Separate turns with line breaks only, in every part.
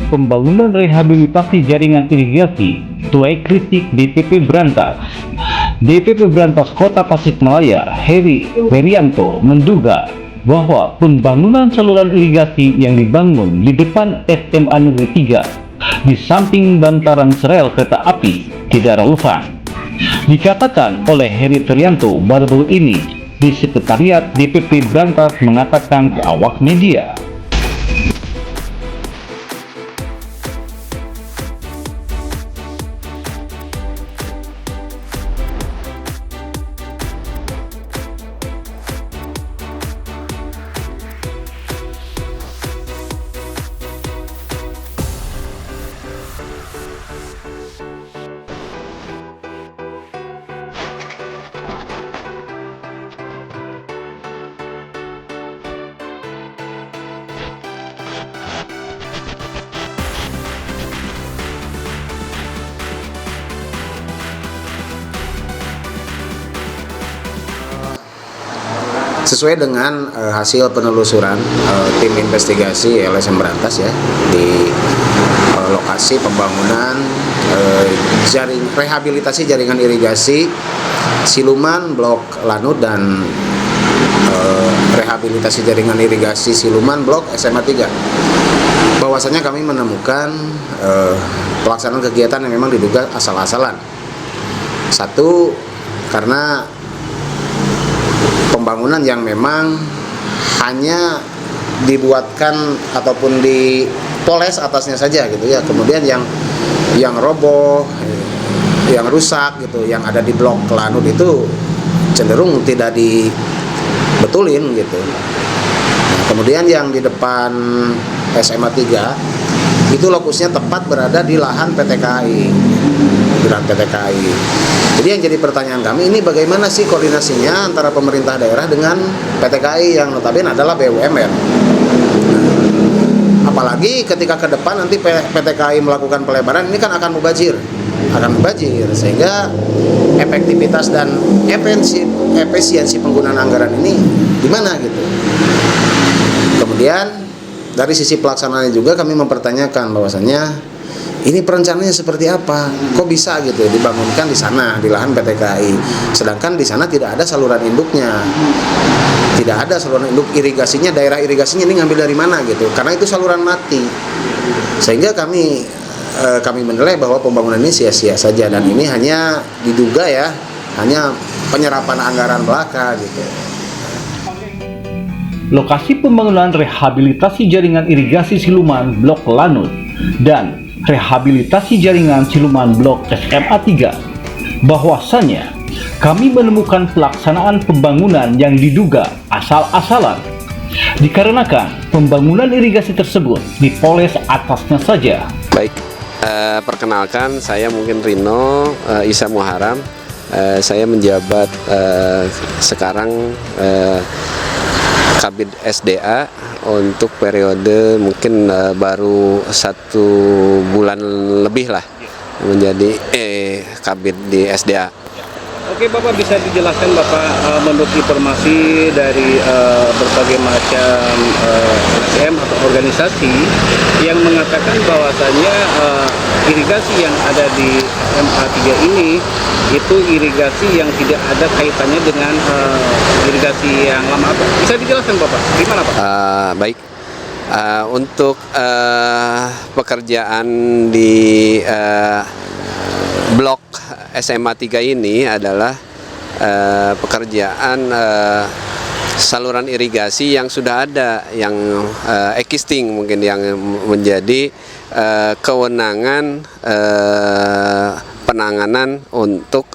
pembangunan rehabilitasi jaringan irigasi tuai kritik DPP Brantas. DPP Brantas Kota Tasikmalaya, Heri Werianto, menduga bahwa pembangunan saluran irigasi yang dibangun di depan SMA Negeri 3 di samping bantaran rel kereta api tidak relevan. Dikatakan oleh Heri Werianto baru-baru ini di Sekretariat DPP Brantas mengatakan ke awak media.
Sesuai dengan hasil penelusuran tim investigasi LSM Brantas ya di lokasi pembangunan rehabilitasi jaringan irigasi Siluman Blok Lanut dan rehabilitasi jaringan irigasi Siluman Blok SMA 3. Bahwasanya kami menemukan pelaksanaan kegiatan yang memang diduga asal-asalan. Satu, karena pembangunan yang memang hanya dibuatkan ataupun dipoles atasnya saja gitu ya. Kemudian yang roboh, yang rusak gitu, yang ada di blok Lanut itu cenderung tidak dibetulin gitu. Nah, kemudian yang di depan SMA 3 itu lokusnya tepat berada di lahan PT KAI. Jadi yang jadi pertanyaan kami ini bagaimana sih koordinasinya antara pemerintah daerah dengan PT KAI yang notabene adalah BUMN. Apalagi ketika ke depan nanti PT KAI melakukan pelebaran, ini kan akan mubazir sehingga efektivitas dan efisiensi penggunaan anggaran ini di mana gitu. Kemudian dari sisi pelaksanaannya juga kami mempertanyakan bahwasannya ini perencanaannya seperti apa? Kok bisa gitu dibangunkan di sana di lahan PT KAI, sedangkan di sana tidak ada saluran induknya, tidak ada saluran induk irigasinya, daerah irigasinya ini ngambil dari mana gitu? Karena itu saluran mati, sehingga kami menilai bahwa pembangunan ini sia-sia saja dan ini hanya diduga ya, hanya penyerapan anggaran belaka gitu.
Lokasi pembangunan rehabilitasi jaringan irigasi Siluman Blok Lanut dan rehabilitasi jaringan Siluman Blok SMA 3, bahwasannya kami menemukan pelaksanaan pembangunan yang diduga asal-asalan dikarenakan pembangunan irigasi tersebut dipoles atasnya saja.
Baik, perkenalkan saya mungkin Rino Isa Muharam. Saya menjabat sekarang Kabid SDA untuk periode mungkin baru 1 bulan lebih lah menjadi Kabid di SDA.
Oke Bapak, bisa dijelaskan Bapak menurut informasi dari berbagai macam LSM atau organisasi yang mengatakan bahwasannya irigasi yang ada di SMA 3 ini itu irigasi yang tidak ada kaitannya dengan irigasi yang lama. Bisa dijelaskan Bapak, gimana Pak?
Baik, untuk pekerjaan di blok SMA 3 ini adalah pekerjaan saluran irigasi yang sudah ada, yang existing mungkin, yang menjadi kewenangan penanganan untuk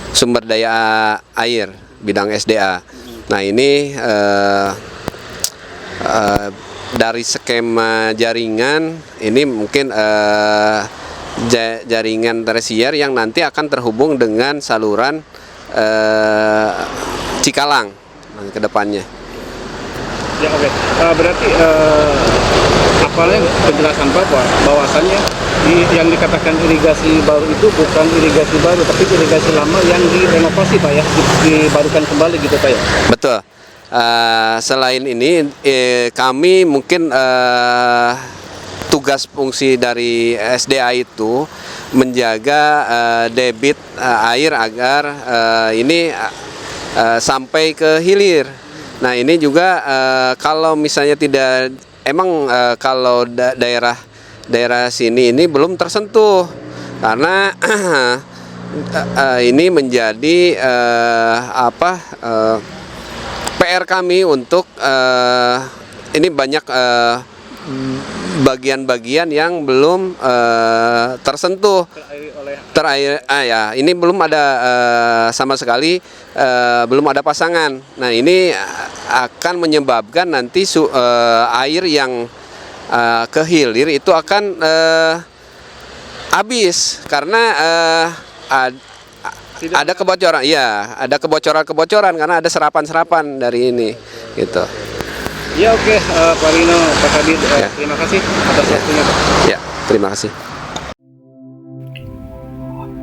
sumber daya air bidang SDA. Nah ini dari skema jaringan ini mungkin jaringan tersier yang nanti akan terhubung dengan saluran Cikalang ke depannya.
Ya oke. Berarti apalagi penjelasan Bapak bahwasannya yang dikatakan irigasi baru itu bukan irigasi baru tapi irigasi lama yang direnovasi Pak ya, dibarukan kembali gitu Pak ya.
Betul. Selain ini kami mungkin tugas fungsi dari SDA itu menjaga debit air agar ini sampai ke hilir. Nah ini juga kalau misalnya tidak emang kalau daerah sini ini belum tersentuh karena ini menjadi PR kami untuk ini banyak bagian-bagian yang belum tersentuh ini belum ada sama sekali belum ada pasangan. Nah ini akan menyebabkan nanti air yang ke hilir itu akan habis karena ada kebocoran, iya, ada kebocoran karena ada serapan dari ini, gitu.
Ya oke, Pak Rino, Pak Kabid, terima kasih atas waktunya, Pak.
Ya, terima kasih.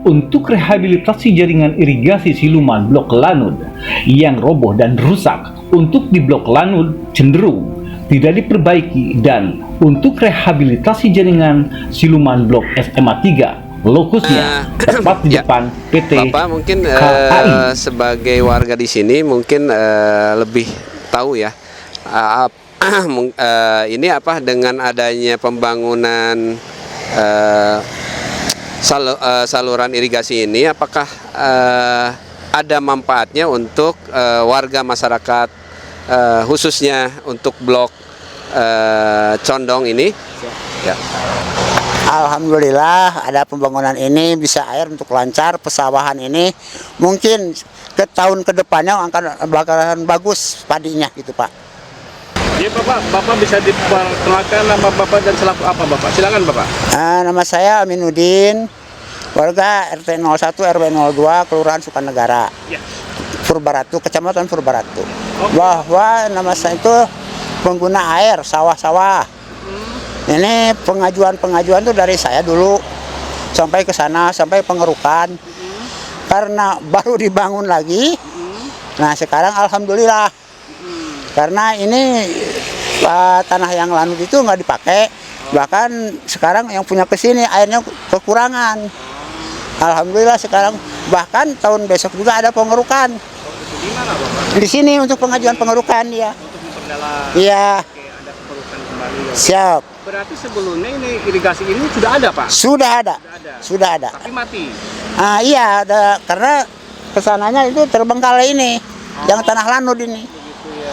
Untuk rehabilitasi jaringan irigasi siluman Blok Lanud yang roboh dan rusak untuk di Blok Lanud cenderung tidak diperbaiki, dan untuk rehabilitasi jaringan siluman Blok SMA 3 lokusnya tepat di depan PT
Bapak mungkin
KAI.
sebagai warga di sini mungkin lebih tahu ya. Ini dengan adanya pembangunan saluran irigasi ini, apakah ada manfaatnya untuk warga masyarakat khususnya untuk blok Condong ini? Ya.
Alhamdulillah ada pembangunan ini, bisa air untuk lancar pesawahan ini. Mungkin ke tahun kedepannya bakalan bagus padinya gitu Pak.
Ya Bapak bisa diperkenalkan nama Bapak dan selaku apa Bapak? Silakan Bapak.
Nama saya Aminuddin, warga RT 01 RW 02 Kelurahan Sukanegara,
Ya.
Purbaratu, Kecamatan Purbaratu.
Oke.
Bahwa nama saya itu pengguna air sawah-sawah. Ini pengajuan tuh dari saya dulu sampai ke sana, sampai pengerukan. Karena baru dibangun lagi. Nah sekarang alhamdulillah. Karena ini tanah yang lanut itu nggak dipakai. Bahkan sekarang yang punya kesini airnya kekurangan. Alhamdulillah sekarang bahkan tahun besok juga ada pengerukan.
Di mana Bapak?
Di sini untuk pengajuan pengerukan ya.
Untuk memperdalam.
Iya.
Oke, ada pengerukan kembali. Ya.
Siap.
Berarti sebelumnya ini irigasi ini sudah ada Pak?
Sudah ada.
Tapi mati.
Iya, karena kesananya itu terbengkalai ini, yang tanah lanut ini.
Begitu ya.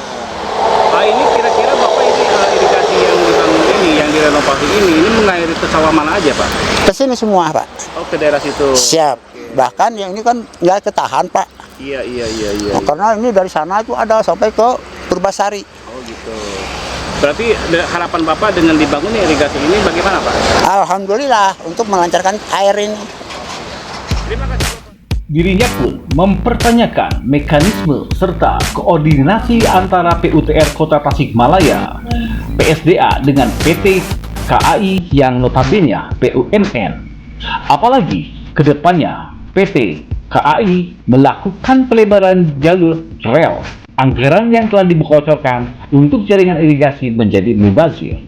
Ini kira-kira Bapak ini irigasi yang dibangun ini, yang direnovasi ini mengairi ke sawah mana aja Pak?
Ke sini semua Pak.
Oh ke daerah situ.
Siap. Bahkan yang ini kan nggak ketahan Pak.
Iya.
Nah, karena ini dari sana itu ada sampai ke Purbasari.
Oh gitu. Berarti harapan Bapak dengan dibangunnya irigasi ini bagaimana Pak?
Alhamdulillah untuk melancarkan air ini.
Terima kasih Bapak.
Dirinya pun mempertanyakan mekanisme serta koordinasi antara PUTR Kota Tasikmalaya, PSDA dengan PT KAI yang notabene BUMN. Apalagi kedepannya PT KAI melakukan pelebaran jalur rel. Anggaran yang telah dibocorkan untuk jaringan irigasi menjadi mubazir.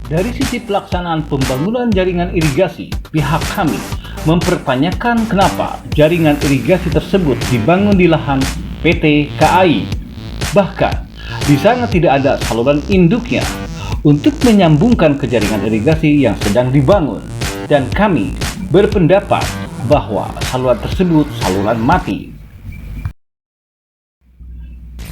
Dari sisi pelaksanaan pembangunan jaringan irigasi, pihak kami mempertanyakan kenapa jaringan irigasi tersebut dibangun di lahan PT KAI. Bahkan, di sana tidak ada saluran induknya untuk menyambungkan ke jaringan irigasi yang sedang dibangun. Dan kami berpendapat bahwa saluran tersebut saluran mati.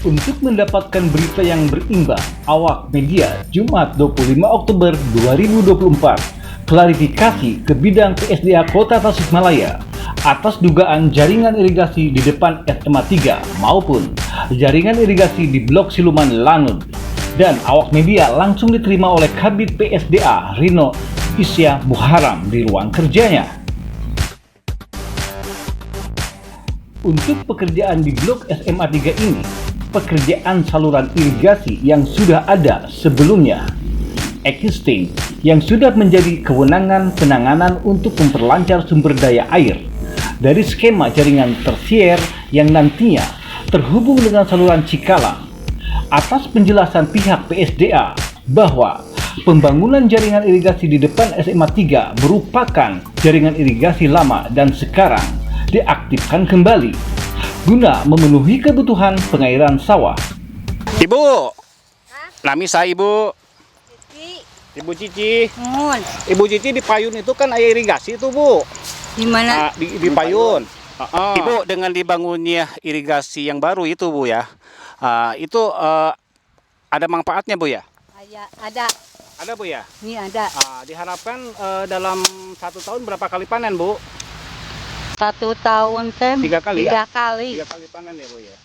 Untuk mendapatkan berita yang berimbang, awak media Jumat 25 Oktober 2024 klarifikasi ke bidang PSDA Kota Tasikmalaya atas dugaan jaringan irigasi di depan SMA 3 maupun jaringan irigasi di Blok Siluman Lanud, dan awak media langsung diterima oleh Kabid PSDA Rino Isya Muharam di ruang kerjanya. Untuk pekerjaan di Blok SMA 3 ini, pekerjaan saluran irigasi yang sudah ada sebelumnya existing yang sudah menjadi kewenangan penanganan untuk memperlancar sumber daya air dari skema jaringan tersier yang nantinya terhubung dengan saluran Cikalang. Atas penjelasan pihak PSDA bahwa pembangunan jaringan irigasi di depan SMA 3 merupakan jaringan irigasi lama dan sekarang diaktifkan kembali guna memenuhi kebutuhan pengairan sawah.
Ibu, nami saya Ibu. Ibu Cici.
Mohon.
Ibu Cici di Payun itu kan air irigasi itu Bu.
Di mana?
Di Payun. Ibu dengan dibangunnya irigasi yang baru itu Bu ya. Itu ada manfaatnya Bu ya?
Ada.
Ada Bu ya?
Ini ada.
Diharapkan dalam 1 tahun berapa kali panen Bu?
1 tahun tem.
3 kali
3
ya?
kali.
3 kali panen ya Bu ya.